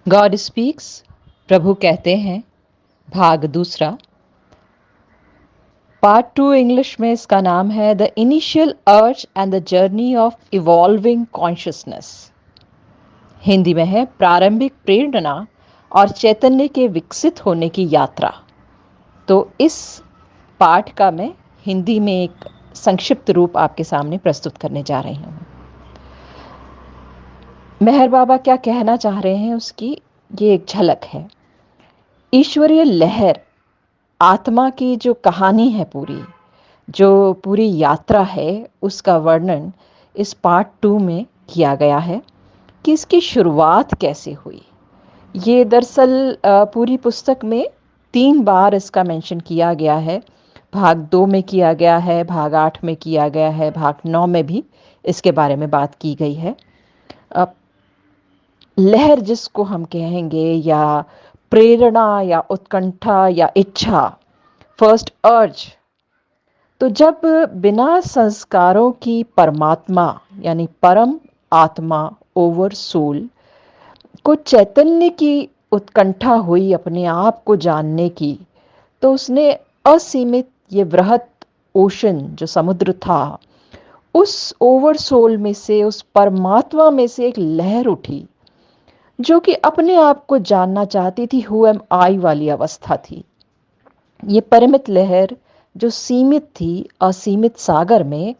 God speaks, प्रभु कहते हैं, भाग दूसरा। पार्ट टू इंग्लिश में इसका नाम है द इनिशियल अर्ज and the journey of evolving consciousness. Hindi में है प्रारंभिक प्रेरणा और चैतन्य के विकसित होने की यात्रा। तो इस पाठ का मैं हिंदी में एक संक्षिप्त रूप आपके सामने प्रस्तुत करने जा रही हूँ। मेहर बाबा क्या कहना चाह रहे हैं उसकी ये एक झलक है। ईश्वरीय लहर, आत्मा की जो कहानी है, जो पूरी यात्रा है, उसका वर्णन इस पार्ट टू में किया गया है कि इसकी शुरुआत कैसे हुई। ये दरअसल पूरी पुस्तक में 3 बार इसका मेंशन किया गया है। भाग 2 में किया गया है, भाग 8 में किया गया है, भाग 9 में भी इसके बारे में बात की गई है। लहर जिसको हम कहेंगे, या प्रेरणा या उत्कंठा या इच्छा, फर्स्ट अर्ज, तो जब बिना संस्कारों की परमात्मा यानी परम आत्मा, ओवर सोल को चैतन्य की उत्कंठा हुई अपने आप को जानने की, तो उसने असीमित ये वृहत ओशन जो समुद्र था, उस ओवर सोल में से, उस परमात्मा में से एक लहर उठी जो कि अपने आप को जानना चाहती थी। हु एम आई वाली अवस्था थी। ये परिमित लहर जो सीमित थी असीमित सागर में,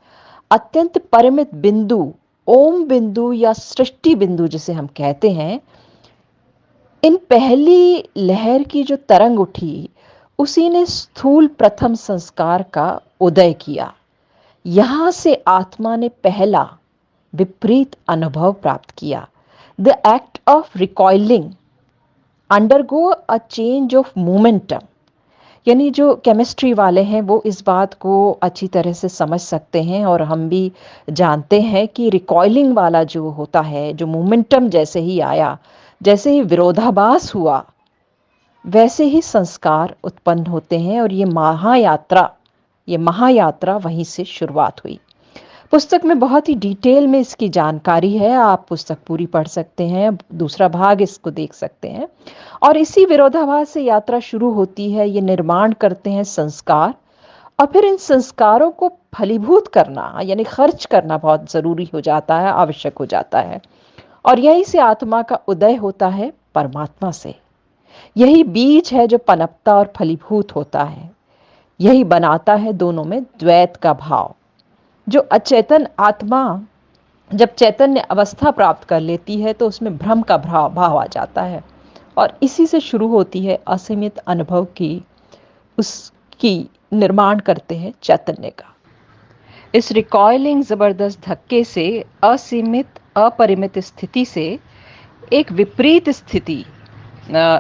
अत्यंत परिमित बिंदु, ओम बिंदु या सृष्टि बिंदु जिसे हम कहते हैं, इन पहली लहर की जो तरंग उठी, उसी ने स्थूल प्रथम संस्कार का उदय किया। यहां से आत्मा ने पहला विपरीत अनुभव प्राप्त किया। The act of recoiling undergo a change of momentum. यानी जो केमिस्ट्री वाले हैं वो इस बात को अच्छी तरह से समझ सकते हैं, और हम भी जानते हैं कि रिकॉइलिंग वाला जो होता है, जो मोमेंटम जैसे ही आया, जैसे ही विरोधाभास हुआ, वैसे ही संस्कार उत्पन्न होते हैं। और ये महायात्रा वहीं से शुरुआत हुई। पुस्तक में बहुत ही डिटेल में इसकी जानकारी है। आप पुस्तक पूरी पढ़ सकते हैं, दूसरा भाग इसको देख सकते हैं। और इसी विरोधाभास से यात्रा शुरू होती है। ये निर्माण करते हैं संस्कार, और फिर इन संस्कारों को फलीभूत करना यानी खर्च करना बहुत ज़रूरी हो जाता है, आवश्यक हो जाता है। और यहीं से आत्मा का उदय होता है परमात्मा से। यही बीज है जो पनपता और फलीभूत होता है। यही बनाता है दोनों में द्वैत का भाव। जो अचेतन आत्मा जब चैतन्य अवस्था प्राप्त कर लेती है, तो उसमें भ्रम का भाव आ जाता है, और इसी से शुरू होती है असीमित अनुभव की, उसकी निर्माण करते हैं चैतन्य का। इस रिकॉइलिंग जबरदस्त धक्के से, असीमित अपरिमित स्थिति से एक विपरीत स्थिति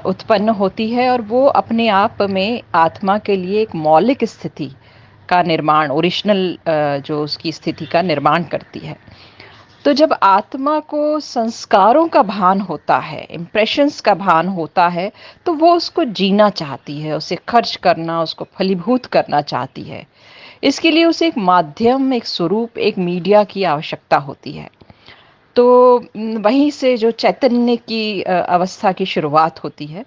उत्पन्न होती है, और वो अपने आप में आत्मा के लिए एक मौलिक स्थिति का निर्माण, ओरिजिनल जो उसकी स्थिति का निर्माण करती है। तो जब आत्मा को संस्कारों का भान होता है, इम्प्रेशंस का भान होता है, तो वो उसको जीना चाहती है, उसे खर्च करना, उसको फलीभूत करना चाहती है। इसके लिए उसे एक माध्यम, एक स्वरूप, एक मीडिया की आवश्यकता होती है। तो वहीं से जो चैतन्य की अवस्था की शुरुआत होती है।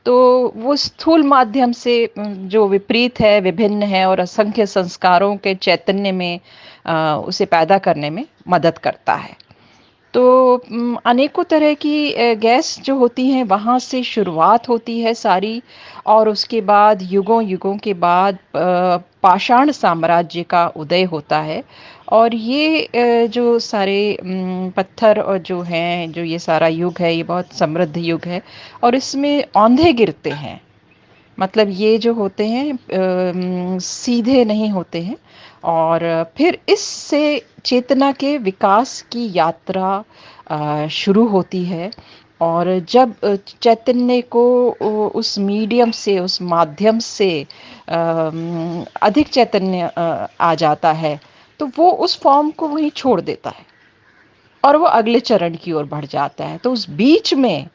तो वो स्थूल माध्यम से जो विपरीत है, विभिन्न है, और असंख्य संस्कारों के चैतन्य में उसे पैदा करने में मदद करता है। तो अनेकों तरह की गैस जो होती हैं, वहाँ से शुरुआत होती है सारी, और उसके बाद युगों युगों के बाद पाषाण साम्राज्य का उदय होता है। और ये जो सारे पत्थर और जो हैं, जो ये सारा युग है, ये बहुत समृद्ध युग है, और इसमें औंधे गिरते हैं। मतलब ये जो होते हैं सीधे नहीं होते हैं। और फिर इससे चेतना के विकास की यात्रा शुरू होती है। और जब चैतन्य को उस मीडियम से, उस माध्यम से अधिक चैतन्य आ जाता है, तो वो उस फॉर्म को वहीं छोड़ देता है, और वो अगले चरण की ओर बढ़ जाता है। तो उस बीच में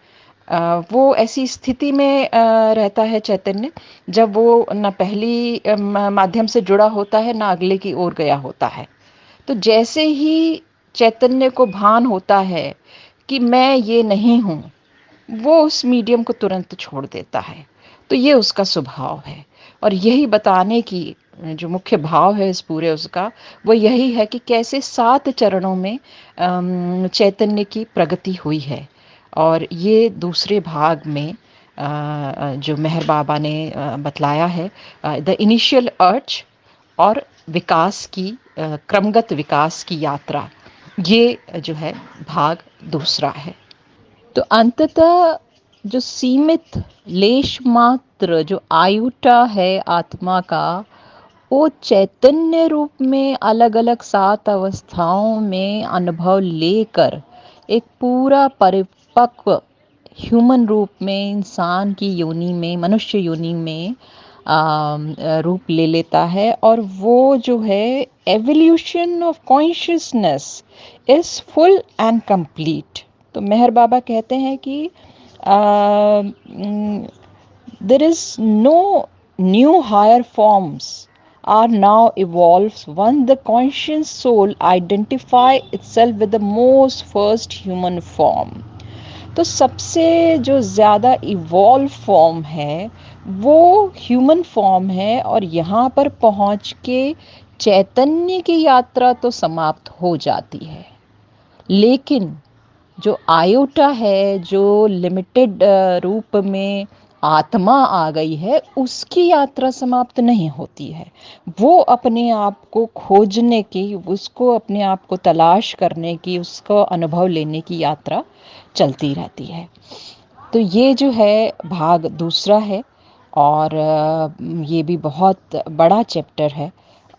वो ऐसी स्थिति में रहता है चैतन्य, जब वो न पहली माध्यम से जुड़ा होता है, ना अगले की ओर गया होता है। तो जैसे ही चैतन्य को भान होता है कि मैं ये नहीं हूँ, वो उस मीडियम को तुरंत छोड़ देता है। तो ये उसका स्वभाव है और यही बताने की जो मुख्य भाव है इस पूरे उसका, वो यही है कि कैसे 7 चरणों में चैतन्य की प्रगति हुई है। और ये दूसरे भाग में जो मेहर बाबा ने बतलाया है, द इनिशियल अर्ज और विकास की क्रमगत विकास की यात्रा, ये जो है भाग दूसरा है। तो अंततः जो सीमित लेश मात्र जो आयुटा है आत्मा का, वो चैतन्य रूप में अलग अलग 7 अवस्थाओं में अनुभव लेकर एक पूरा परिपक्व ह्यूमन रूप में, इंसान की योनि में, मनुष्य योनि में रूप ले लेता है। और वो जो है evolution of consciousness is full and complete. तो मेहर बाबा कहते हैं कि there is no new higher forms are now evolves when the conscious soul identify itself with the most first human form। तो सबसे जो ज़्यादा इवॉल्व फॉर्म है वो ह्यूमन फॉर्म है, और यहाँ पर पहुँच के चैतन्य की यात्रा तो समाप्त हो जाती है। लेकिन जो आयोटा है, जो लिमिटेड रूप में आत्मा आ गई है, उसकी यात्रा समाप्त नहीं होती है। वो अपने आप को खोजने की, उसको अपने आप को तलाश करने की, उसको अनुभव लेने की यात्रा चलती रहती है। तो ये जो है भाग दूसरा है, और ये भी बहुत बड़ा चैप्टर है।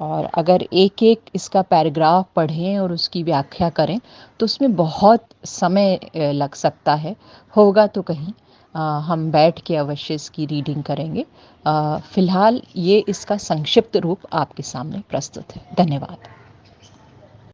और अगर एक-एक इसका पैराग्राफ पढ़ें और उसकी व्याख्या करें तो उसमें बहुत समय लग सकता है। होगा तो कहीं हम बैठ के अवश्य इसकी रीडिंग करेंगे। फ़िलहाल ये इसका संक्षिप्त रूप आपके सामने प्रस्तुत है। धन्यवाद।